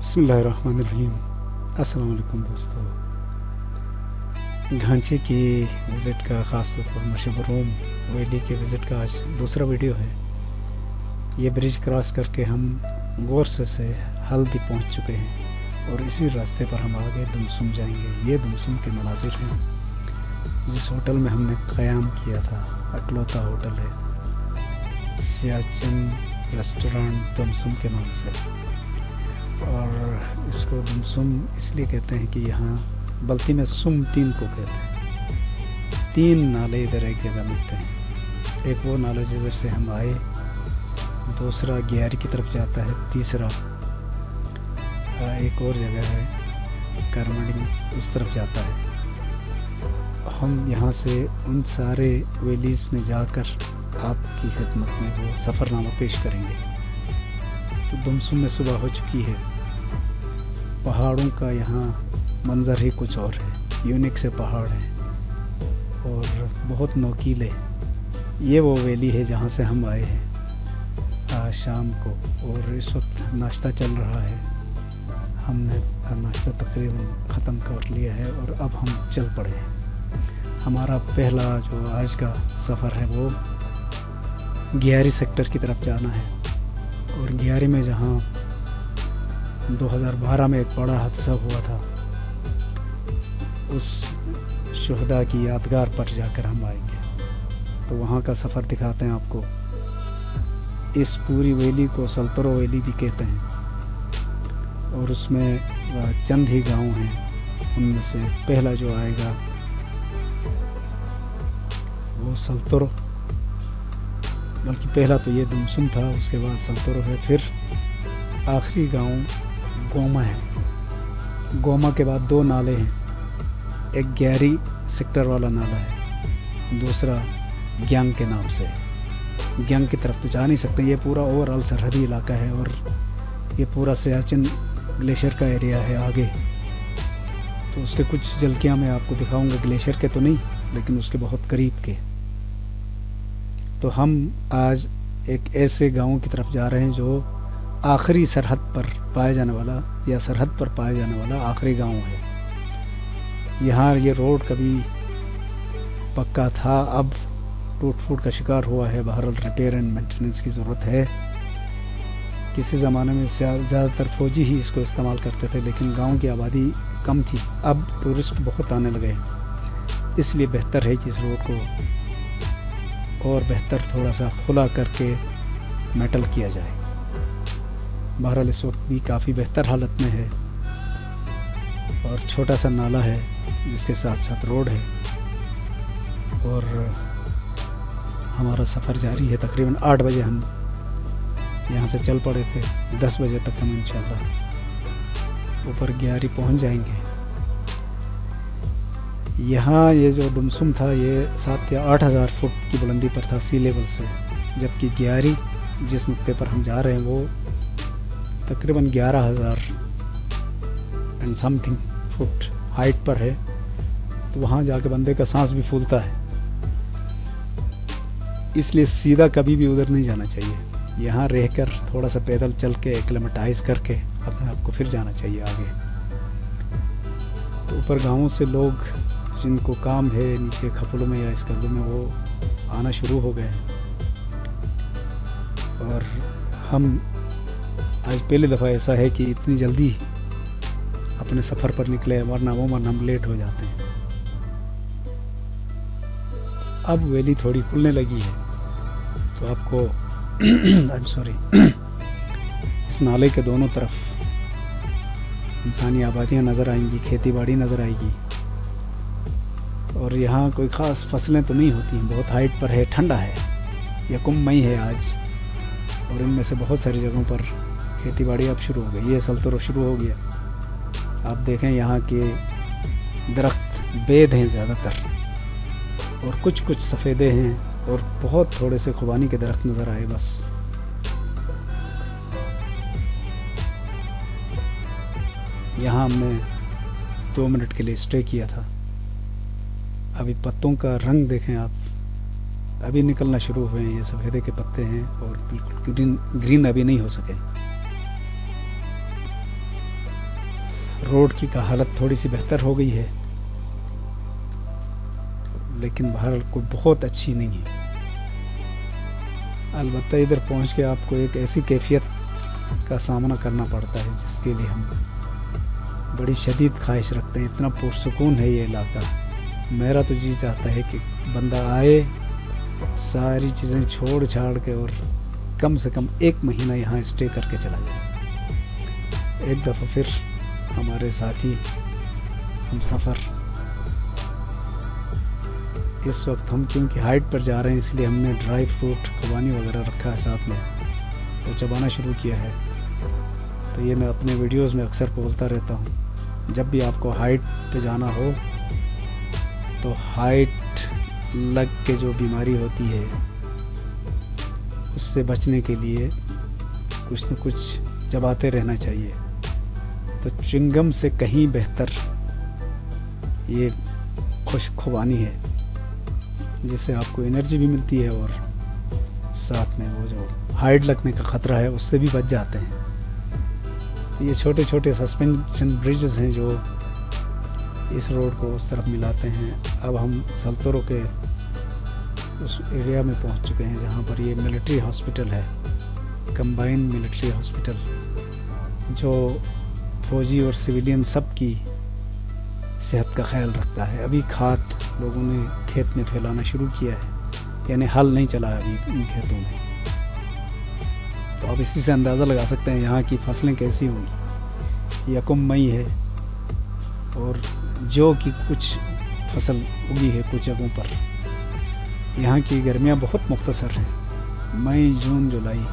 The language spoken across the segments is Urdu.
بسم اللہ الرحمن الرحیم. السلام علیکم دوستو. گھانچے کی وزٹ کا خاص طور پر مشبروم ویلی کے وزٹ کا آج دوسرا ویڈیو ہے. یہ برج کراس کر کے ہم گورسے سے ہلدی پہنچ چکے ہیں اور اسی راستے پر ہم آگے دمسم جائیں گے. یہ دمسم کے مناظر ہیں. جس ہوٹل میں ہم نے قیام کیا تھا اکلوتا ہوٹل ہے, سیاچن ریسٹورانٹ دمسم کے نام سے. اور اس کو دمسم اس لیے کہتے ہیں کہ یہاں بلتی میں سم تین کو کہتے ہیں. تین نالے ادھر ایک جگہ ملتے ہیں. ایک وہ نالہ جدھر سے ہم آئے, دوسرا گیاری کی طرف جاتا ہے, تیسرا ایک اور جگہ ہے کرمڑی اس طرف جاتا ہے. ہم یہاں سے ان سارے ویلیز میں جا کر آپ کی خدمت میں وہ سفر نامہ پیش کریں گے. تو دمسم میں صبح ہو چکی ہے. پہاڑوں کا یہاں منظر ہی کچھ اور ہے. یونیک سے پہاڑ ہیں اور بہت نوکیلے. یہ وہ ویلی ہے جہاں سے ہم آئے ہیں شام کو, اور اس وقت ناشتہ چل رہا ہے. ہم نے ناشتہ تقریباً ختم کر لیا ہے اور اب ہم چل پڑے ہیں. ہمارا پہلا جو آج کا سفر ہے وہ گیاری سیکٹر کی طرف جانا ہے. اور گیاری میں جہاں 2012 میں ایک بڑا حادثہ ہوا تھا, اس شہداء کی یادگار پر جا کر ہم آئیں گے. تو وہاں کا سفر دکھاتے ہیں آپ کو. اس پوری ویلی کو سلطرو ویلی بھی کہتے ہیں اور اس میں چند ہی گاؤں ہیں. ان میں سے پہلا جو آئے گا وہ سلطرو, بلکہ پہلا تو یہ دمسم تھا, اس کے بعد سلطرو ہے, پھر آخری گاؤں گوما ہے. گوما کے بعد دو نالے ہیں. ایک گیاری سیکٹر والا نالا ہے, دوسرا گیانگ کے نام سے ہے. گیانگ کی طرف تو جا نہیں سکتے, یہ پورا اوور آل سرحدی علاقہ ہے اور یہ پورا سیاچن گلیشیئر کا ایریا ہے آگے. تو اس کے کچھ جھلکیاں میں آپ کو دکھاؤں گا, گلیشیئر کے تو نہیں لیکن اس کے بہت قریب کے. تو ہم آج ایک ایسے گاؤں کی طرف جا رہے ہیں جو آخری سرحد پر پائے جانے والا یا سرحد پر پائے جانے والا آخری گاؤں ہے. یہاں یہ روڈ کبھی پکا تھا, اب ٹوٹ پھوٹ کا شکار ہوا ہے. بہرحال ریپیئر اینڈ مینٹیننس کی ضرورت ہے. کسی زمانے میں زیادہ تر فوجی ہی اس کو استعمال کرتے تھے, لیکن گاؤں کی آبادی کم تھی. اب ٹورسٹ بہت آنے لگے ہیں, اس لیے بہتر ہے کہ اس روڈ کو اور بہتر تھوڑا سا کھلا کر کے میٹل کیا جائے. بہرحال اس وقت بھی کافی بہتر حالت میں ہے اور چھوٹا سا نالہ ہے جس کے ساتھ ساتھ روڈ ہے. اور ہمارا سفر جاری ہے. تقریباً 8 بجے ہم یہاں سے چل پڑے تھے, 10 بجے تک ہم انشاءاللہ اوپر گیاری پہنچ جائیں گے. یہاں یہ جو دمسم تھا یہ 7 یا 8 ہزار فٹ کی بلندی پر تھا سی لیول سے, جبکہ گیاری جس نقطے پر ہم جا رہے ہیں وہ تقریباً 11,000 and something feet height پر ہے. تو وہاں جا کے بندے کا سانس بھی پھولتا ہے, اس لیے سیدھا کبھی بھی ادھر نہیں جانا چاہیے. یہاں رہ کر تھوڑا سا پیدل چل کے ایکلیمیٹائز کر کے اپنے آپ کو پھر جانا چاہیے آگے. تو اوپر گاؤں سے لوگ جن کو کام ہے نیچے کھپلوں میں یا اس قبل میں وہ آنا شروع ہو گئے ہیں. اور ہم آج پہلی دفعہ ایسا ہے کہ اتنی جلدی اپنے سفر پر نکلے, ورنہ عموماً ہم لیٹ ہو جاتے ہیں. اب ویلی تھوڑی کھلنے لگی ہے تو آپ کو اس نالے کے دونوں طرف انسانی آبادیاں نظر آئیں گی, کھیتی باڑی نظر آئے گی. اور یہاں کوئی خاص فصلیں تو نہیں ہوتی ہیں, بہت ہائٹ پر ہے, ٹھنڈا ہے. 1 مئی ہے آج اور ان میں سے بہت ساری جگہوں پر کھیتی باڑی اب شروع ہو گئی. یہ سلطرو شروع ہو گیا. آپ دیکھیں یہاں کے درخت بید ہیں زیادہ تر, اور کچھ سفیدے ہیں, اور بہت تھوڑے سے خوبانی کے درخت نظر آئے بس. یہاں ہم نے 2 منٹ کے لیے اسٹے کیا تھا. ابھی پتوں کا رنگ دیکھیں آپ, ابھی نکلنا شروع ہوئے ہیں. یہ سفیدے کے پتے ہیں اور بالکل گرین ابھی نہیں ہو سکے. روڈ کی کا حالت تھوڑی سی بہتر ہو گئی ہے، لیکن بہرحال کوئی بہت اچھی نہیں ہے۔ البتہ ادھر پہنچ کے آپ کو ایک ایسی کیفیت کا سامنا کرنا پڑتا ہے جس کے لیے ہم بڑی شدید خواہش رکھتے ہیں۔ اتنا پرسکون ہے یہ علاقہ، میرا تو جی چاہتا ہے کہ بندہ آئے، ساری چیزیں چھوڑ چھاڑ کے اور کم سے کم 1 مہینہ یہاں اسٹے کر کے چلا جائے۔ ایک دفعہ پھر ہمارے ساتھی ہم سفر، اس وقت ہم کیونکہ ہائٹ پر جا رہے ہیں اس لیے ہم نے ڈرائی فروٹ خوبانی وغیرہ رکھا ہے ساتھ میں، وہ چبانا شروع کیا ہے۔ تو یہ میں اپنے ویڈیوز میں اکثر بولتا رہتا ہوں، جب بھی آپ کو ہائٹ پہ جانا ہو تو ہائٹ لگ کے جو بیماری ہوتی ہے اس سے بچنے کے لیے کچھ نہ کچھ چباتے رہنا چاہیے۔ تو چنگم سے کہیں بہتر یہ خشک خوبانی ہے، جس سے آپ کو انرجی بھی ملتی ہے اور ساتھ میں وہ جو ہائٹ لگنے کا خطرہ ہے اس سے بھی بچ جاتے ہیں۔ یہ چھوٹے چھوٹے سسپینشن بریجز ہیں جو اس روڈ کو اس طرف ملاتے ہیں۔ اب ہم سلطورو کے اس ایریا میں پہنچ چکے ہیں جہاں پر یہ ملٹری ہاسپٹل ہے، کمبائن ملٹری ہاسپٹل، جو فوجی اور سویلین سب کی صحت کا خیال رکھتا ہے۔ ابھی کھاد لوگوں نے کھیت میں پھیلانا شروع کیا ہے، یعنی ہل نہیں چلا ابھی ان کھیتوں میں، تو اب اسی سے اندازہ لگا سکتے ہیں یہاں کی فصلیں کیسی ہوں گی۔ 1 مئی ہے اور جو کی کچھ فصل اگی ہے کچھ جگہوں پر۔ یہاں کی گرمیاں بہت مختصر ہیں، مئی جون جولائی،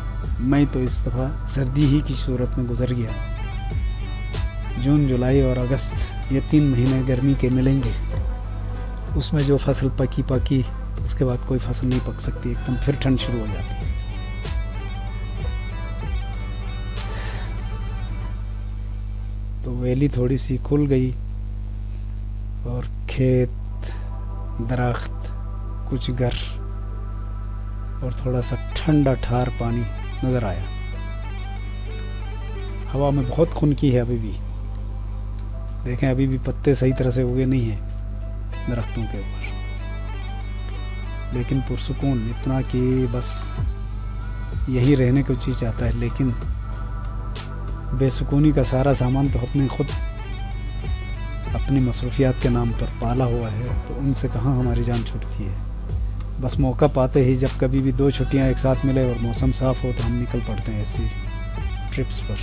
مئی تو اس دفعہ سردی ہی کی صورت میں گزر گیا۔ جون جولائی اور اگست یہ 3 مہینے گرمی کے ملیں گے، اس میں جو فصل پکی اس کے بعد کوئی فصل نہیں پک سکتی، ایک دم پھر ٹھنڈ شروع ہو جاتی ہے۔ تو ویلی تھوڑی سی کھل گئی اور کھیت، درخت، کچھ گھر اور تھوڑا سا ٹھنڈا ٹھار پانی نظر آیا۔ ہوا میں بہت خنکی ہے ابھی بھی، دیکھیں ابھی بھی پتے صحیح طرح سے اگے نہیں ہیں درختوں کے اوپر، لیکن پرسکون اتنا کہ بس یہی رہنے کو جی چاہتا ہے۔ لیکن بے سکونی کا سارا سامان تو خود اپنی مصروفیات کے نام پر پالا ہوا ہے، تو ان سے کہاں ہماری جان چھوٹتی ہے۔ بس موقع پاتے ہی جب کبھی بھی 2 چھٹیاں ایک ساتھ ملے اور موسم صاف ہو تو ہم نکل پڑتے ہیں ایسی ٹرپس پر۔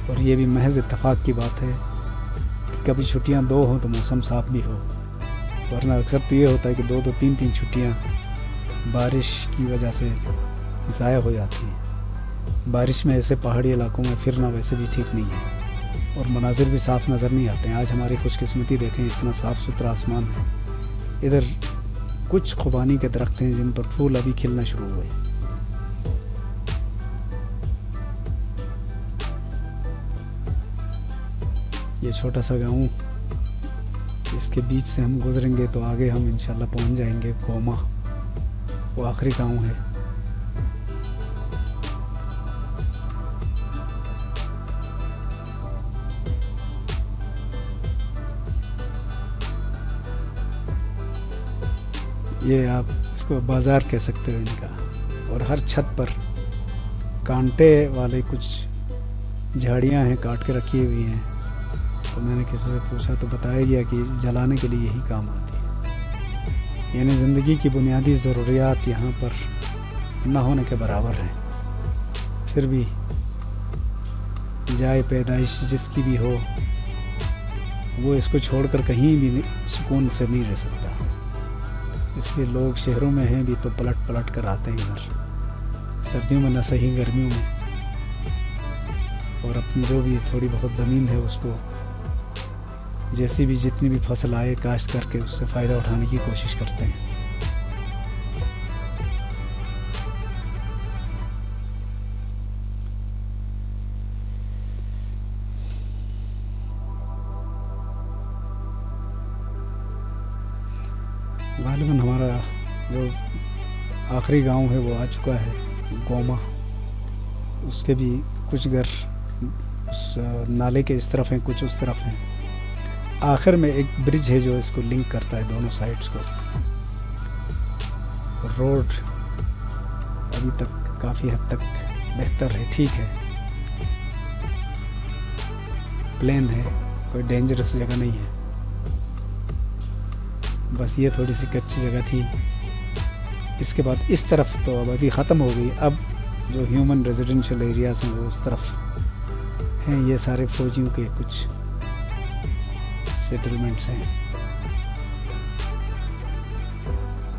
اور یہ بھی محض اتفاق کی بات ہے کہ کبھی چھٹیاں 2 ہوں تو موسم صاف بھی ہو، ورنہ اکثر تو یہ ہوتا ہے کہ 2 3 چھٹیاں بارش کی وجہ سے ضائع ہو جاتی ہیں۔ بارش میں ایسے پہاڑی علاقوں میں پھرنا ویسے بھی ٹھیک نہیں ہے، اور مناظر بھی صاف نظر نہیں آتے ہیں۔ آج ہماری خوش قسمتی دیکھیں، اتنا صاف ستھرا آسمان ہے۔ ادھر کچھ خوبانی کے درخت ہیں جن پر پھول ابھی کھلنا شروع ہوئے۔ یہ چھوٹا سا گاؤں، اس کے بیچ سے ہم گزریں گے تو آگے ہم انشاءاللہ پہنچ جائیں گے گوما، وہ آخری گاؤں ہے۔ یہ آپ اس کو بازار کہہ سکتے ہو ان کا، اور ہر چھت پر کانٹے والے کچھ جھاڑیاں ہیں کاٹ کے رکھی ہوئی ہیں۔ تو میں نے کسی سے پوچھا تو بتایا گیا کہ جلانے کے لیے یہی کام آتی ہے، یعنی زندگی کی بنیادی ضروریات یہاں پر نہ ہونے کے برابر ہیں۔ پھر بھی جائے پیدائش جس کی بھی ہو، وہ اس کو چھوڑ کر کہیں بھی سکون سے نہیں رہ سکتا۔ اس لیے لوگ شہروں میں ہیں بھی تو پلٹ کر آتے ہیں ادھر، سردیوں میں نہ صحیح گرمیوں میں، اور اپنی جو بھی تھوڑی بہت زمین ہے اس کو جیسی بھی جتنی بھی فصل آئے کاشت کر کے اس سے فائدہ اٹھانے کی کوشش کرتے ہیں۔ غالباً ہمارا جو آخری گاؤں ہے وہ آ چکا ہے، گوما۔ اس کے بھی کچھ گھر اس نالے کے اس طرف ہیں، کچھ اس طرف ہیں. آخر میں ایک برج ہے جو اس کو لنک کرتا ہے دونوں سائڈز کو. روڈ ابھی تک کافی حد تک بہتر ہے، ٹھیک ہے، پلین ہے، کوئی ڈینجرس جگہ نہیں ہے. بس یہ تھوڑی سی کچی جگہ تھی. اس کے بعد اس طرف تو اب ابھی ختم ہو گئی. اب جو ہیومن ریزیڈنشل ایریاز ہیں وہ اس طرف ہیں. یہ سارے فوجیوں کے کچھ سیٹلمنٹس ہیں.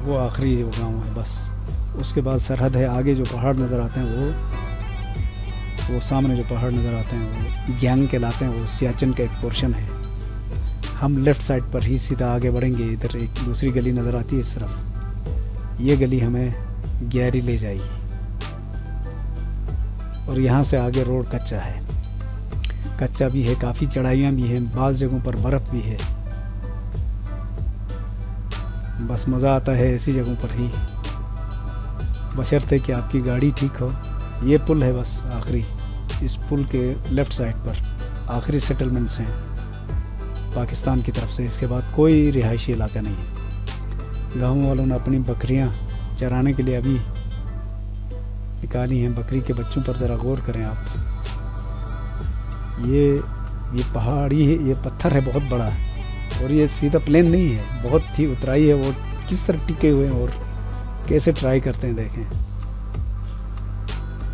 وہ آخری جو گاؤں ہے بس. اس کے بعد سرحد ہے. آگے جو پہاڑ نظر آتے ہیں وہ سامنے جو پہاڑ نظر آتے ہیں وہ گیانگ کہلاتے ہیں. وہ سیاچن کا ایک پورشن ہے. ہم لیفٹ سائڈ پر ہی سیدھا آگے بڑھیں گے. ادھر ایک دوسری گلی نظر آتی ہے اس طرف. یہ گلی ہمیں گیاری لے جائے گی. اور یہاں سے آگے روڈ کچا ہے. کچا بھی ہے، کافی چڑھائیاں بھی ہیں، بعض جگہوں پر برف بھی ہے. بس مزہ آتا ہے ایسی جگہوں پر ہی، بشرطے کہ آپ کی گاڑی ٹھیک ہو. یہ پل ہے بس آخری. اس پل کے لیفٹ سائڈ پر آخری سیٹلمنٹس ہیں پاکستان کی طرف سے. اس کے بعد کوئی رہائشی علاقہ نہیں ہے. گاؤں والوں نے اپنی بکریاں چرانے کے لیے ابھی نکالی ہیں. بکری کے بچوں پر ذرا غور کریں آپ. یہ پہاڑی ہے، یہ پتھر ہے بہت بڑا، اور یہ سیدھا پلین نہیں ہے، بہت ہی اترائی ہے. وہ کس طرح ٹکے ہوئے ہیں اور کیسے ٹرائی کرتے ہیں دیکھیں.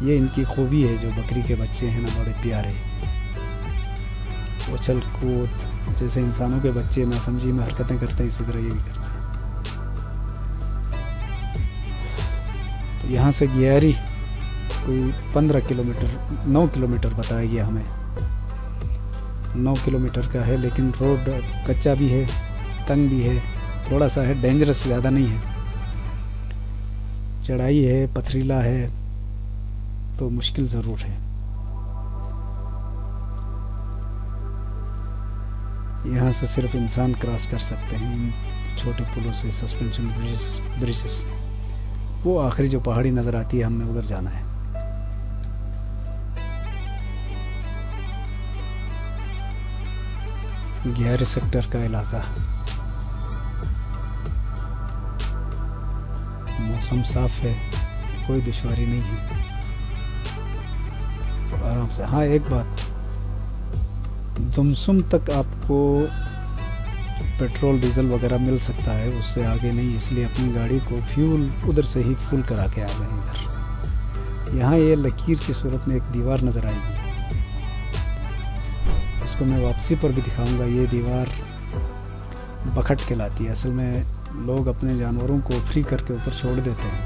یہ ان کی خوبی ہے جو بکری کے بچے ہیں نا، بڑے پیارے، اچھل کود جیسے انسانوں کے بچے نہ سمجھی میں حرکتیں کرتے ہیں، اسی طرح یہ بھی کرتے ہیں. تو یہاں سے گیاری کوئی 15 کلومیٹر 9 کلومیٹر بتایا گیا ہمیں. 9 کلومیٹر کا ہے، لیکن روڈ کچا بھی ہے، تنگ بھی ہے، تھوڑا سا ہے، ڈینجرس زیادہ نہیں ہے. چڑھائی ہے، پتھریلا ہے، تو مشکل ضرور ہے. یہاں سے صرف انسان کراس کر سکتے ہیں ان چھوٹے پلوں سے، سسپینشن بریجز. وہ آخری جو پہاڑی نظر آتی ہے ہم نے ادھر جانا ہے. گیارہ سیکٹر کا علاقہ. موسم صاف ہے، کوئی دشواری نہیں ہے، آرام سے. ہاں ایک بات، دمسم تک آپ کو پیٹرول ڈیزل وغیرہ مل سکتا ہے، اس سے آگے نہیں. اس لیے اپنی گاڑی کو فیول ادھر سے ہی فل کرا کے آ گئے ادھر. یہاں یہ لکیر کی صورت میں ایک دیوار نظر آئے گی، اس کو میں واپسی پر بھی دکھاؤں گا. یہ دیوار بکھٹ کہلاتی ہے. اصل میں لوگ اپنے جانوروں کو فری کر کے اوپر چھوڑ دیتے ہیں،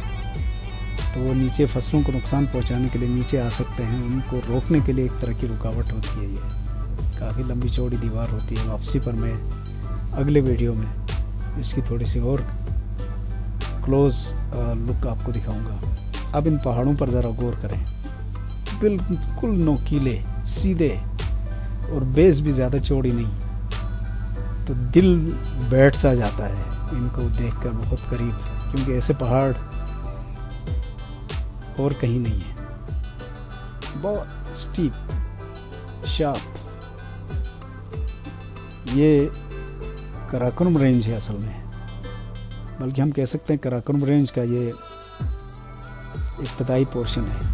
تو وہ نیچے فصلوں کو نقصان پہنچانے کے لیے نیچے آ سکتے ہیں. ان کو روکنے کے لیے ایک طرح کی رکاوٹ ہوتی ہے. یہ کافی لمبی چوڑی دیوار ہوتی ہے. واپسی پر میں اگلے ویڈیو میں اس کی تھوڑی سی اور کلوز لک آپ کو دکھاؤں گا. اب ان پہاڑوں پر ذرا غور کریں، بالکل نوکیلے سیدھے، اور بیس بھی زیادہ چوڑی نہیں. تو دل بیٹھ سا جاتا ہے ان کو دیکھ کر بہت قریب، کیونکہ ایسے پہاڑ اور کہیں نہیں ہے. بہت سٹیپ شارپ. یہ کراکرم رینج ہے اصل میں، بلکہ ہم کہہ سکتے ہیں کراکرم رینج کا یہ ابتدائی پورشن ہے.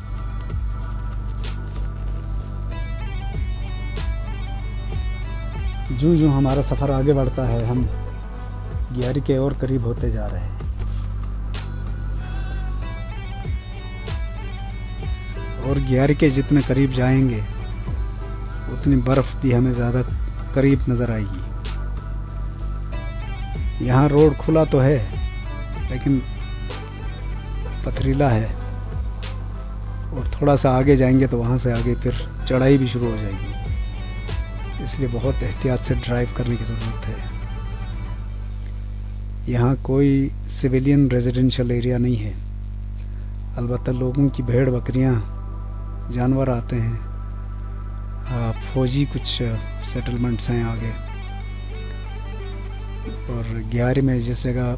جو ہمارا سفر آگے بڑھتا ہے ہم گیاری کے اور قریب ہوتے جا رہے ہیں. اور گیاری کے جتنے قریب جائیں گے اتنی برف بھی ہمیں زیادہ قریب نظر آئے گی. یہاں روڈ کھلا تو ہے لیکن پتھریلا ہے، اور تھوڑا سا آگے جائیں گے تو وہاں سے آگے پھر چڑھائی بھی شروع ہو جائے گی. اس لیے بہت احتیاط سے ڈرائیو کرنے کی ضرورت ہے. یہاں کوئی سویلین ریزیڈنشل ایریا نہیں ہے، البتہ لوگوں کی بھیڑ بکریاں جانور آتے ہیں. فوجی کچھ سیٹلمنٹس ہیں آگے. اور گیارہ میں جس جگہ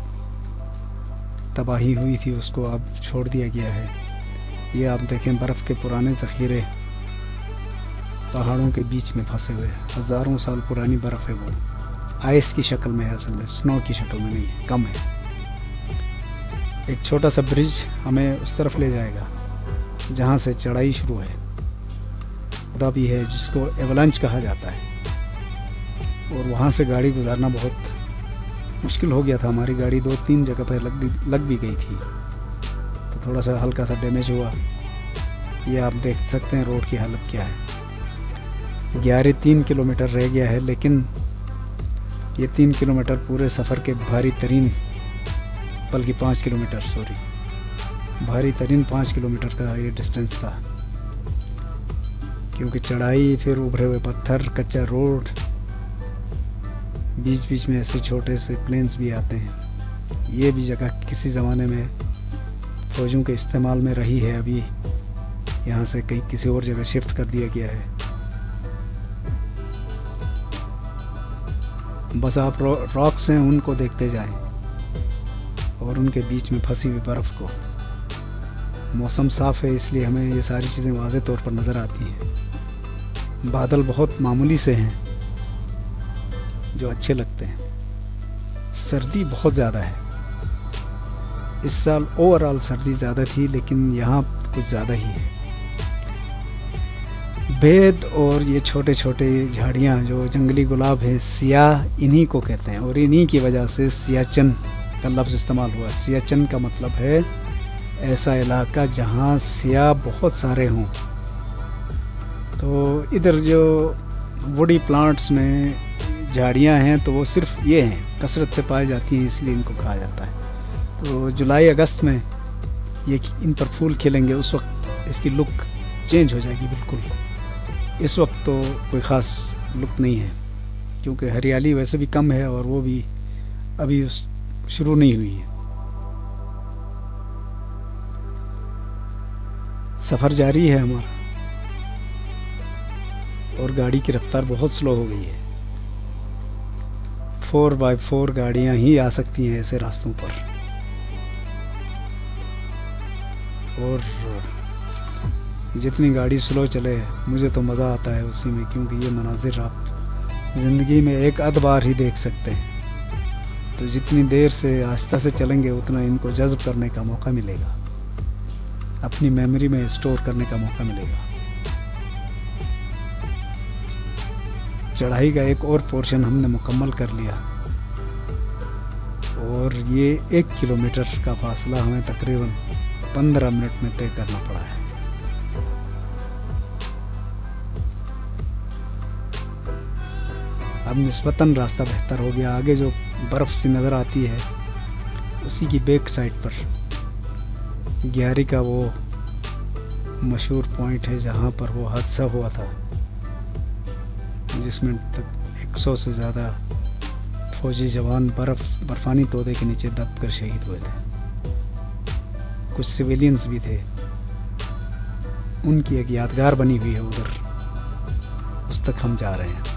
تباہی ہوئی تھی اس کو اب چھوڑ دیا گیا ہے. یہ آپ دیکھیں برف کے پرانے ذخیرے پہاڑوں کے بیچ میں پھنسے ہوئے ہیں. ہزاروں سال پرانی برف ہے وہ, آئس کی شکل میں ہے اصل میں, سنو کی شکل میں نہیں ہے, کم ہے. ایک چھوٹا سا برج ہمیں اس طرف لے جائے گا جہاں سے چڑھائی شروع ہے. خدا بھی ہے جس کو ایولانچ کہا جاتا ہے, اور وہاں سے گاڑی گزارنا بہت مشکل ہو گیا تھا. ہماری گاڑی 2-3 جگہ پہ لگ بھی گئی تھی, تو تھوڑا سا ہلکا سا ڈیمیج ہوا. یہ آپ دیکھ سکتے ہیں روڈ کی حالت کیا ہے. 11-3 کلومیٹر رہ گیا ہے, لیکن یہ 3 کلومیٹر پورے سفر کے بھاری ترین, بلکہ 5 کلومیٹر سوری, بھاری ترین 5 کلومیٹر کا یہ ڈسٹینس تھا. کیونکہ چڑھائی, پھر ابھرے ہوئے پتھر, کچا روڈ, بیچ بیچ میں ایسے چھوٹے سے پلینز بھی آتے ہیں. یہ بھی جگہ کسی زمانے میں فوجوں کے استعمال میں رہی ہے. ابھی یہاں سے کہیں کسی اور جگہ شفٹ کر دیا گیا ہے. بس آپ راکس ہیں ان کو دیکھتے جائیں, اور ان کے بیچ میں پھنسی ہوئی برف کو. موسم صاف ہے اس لیے ہمیں یہ ساری چیزیں واضح طور پر نظر آتی ہیں. بادل بہت معمولی سے ہیں جو اچھے لگتے ہیں. سردی بہت زیادہ ہے اس سال. اوور آل سردی زیادہ تھی, لیکن یہاں کچھ زیادہ ہی ہے. بید اور یہ چھوٹے چھوٹے جھاڑیاں جو جنگلی گلاب ہیں, سیاہ انہی کو کہتے ہیں, اور انہی کی وجہ سے سیاچن کا لفظ استعمال ہوا. سیاچن کا مطلب ہے ایسا علاقہ جہاں سیاہ بہت سارے ہوں. تو ادھر جو ووڈی پلانٹس میں جھاڑیاں ہیں تو وہ صرف یہ ہیں, کثرت سے پائی جاتی ہیں, اس لیے ان کو کہا جاتا ہے. تو جولائی اگست میں یہ ان پر پھول کھلیں گے, اس وقت اس کی لک چینج ہو جائے گی بالکل. اس وقت تو کوئی خاص لک نہیں ہے, کیونکہ ہریالی ویسے بھی کم ہے, اور وہ بھی ابھی شروع نہیں ہوئی ہے. سفر جاری ہے ہمارا, اور گاڑی کی رفتار بہت سلو ہو گئی ہے. 4x4 گاڑیاں ہی آ سکتی ہیں ایسے راستوں پر, اور جتنی گاڑی سلو چلے مجھے تو مزہ آتا ہے اسی میں, کیونکہ یہ مناظر آپ زندگی میں ایک آدھ بار ہی دیکھ سکتے ہیں. تو جتنی دیر سے آہستہ سے چلیں گے اتنا ان کو جذب کرنے کا موقع ملے گا, اپنی میموری میں اسٹور کرنے کا موقع ملے گا. چڑھائی کا ایک اور پورشن ہم نے مکمل کر لیا, اور یہ 1 کلومیٹر کا فاصلہ ہمیں تقریباً 15 منٹ میں طے کرنا پڑا ہے. اب نسبتاً راستہ بہتر ہو گیا. آگے جو برف سی نظر آتی ہے اسی کی بیک سائڈ پر گیاری کا وہ مشہور پوائنٹ ہے جہاں پر وہ حادثہ ہوا تھا, جس میں 100 سے زیادہ فوجی جوان برفانی تودے کے نیچے دب کر شہید ہوئے تھے. کچھ سویلینز بھی تھے. ان کی ایک یادگار بنی ہوئی ہے ادھر, اس تک ہم جا رہے ہیں.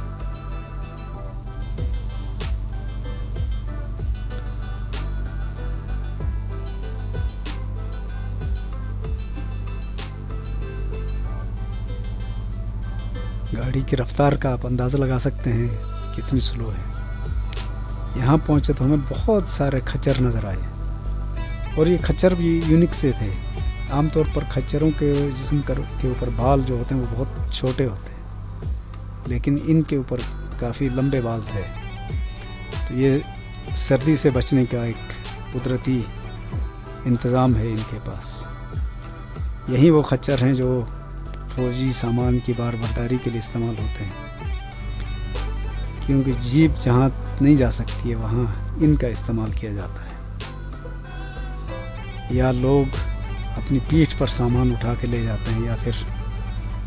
گاڑی کی رفتار کا آپ اندازہ لگا سکتے ہیں کتنی سلو ہے. یہاں پہنچے تو ہمیں بہت سارے کھچر نظر آئے, اور یہ کھچر بھی یونیک سے تھے. عام طور پر کھچروں کے جسم کے اوپر بال جو ہوتے ہیں وہ بہت چھوٹے ہوتے ہیں, لیکن ان کے اوپر کافی لمبے بال تھے. تو یہ سردی سے بچنے کا ایک قدرتی انتظام ہے ان کے پاس. یہی وہ کھچر ہیں جو فوجی سامان کی بار برداری کے لیے استعمال ہوتے ہیں, کیونکہ جیپ جہاں نہیں جا سکتی ہے وہاں ان کا استعمال کیا جاتا ہے, یا لوگ اپنی پیٹھ پر سامان اٹھا کے لے جاتے ہیں, یا پھر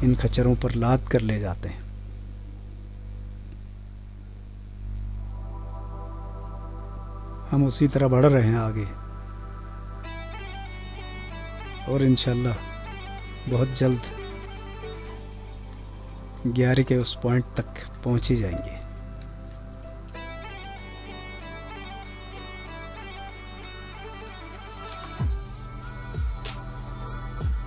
ان کھچروں پر لاد کر لے جاتے ہیں. ہم اسی طرح بڑھ رہے ہیں آگے, اور انشاءاللہ بہت جلد گیاری کے اس پوائنٹ تک پہنچ ہی جائیں گے.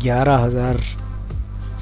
11,000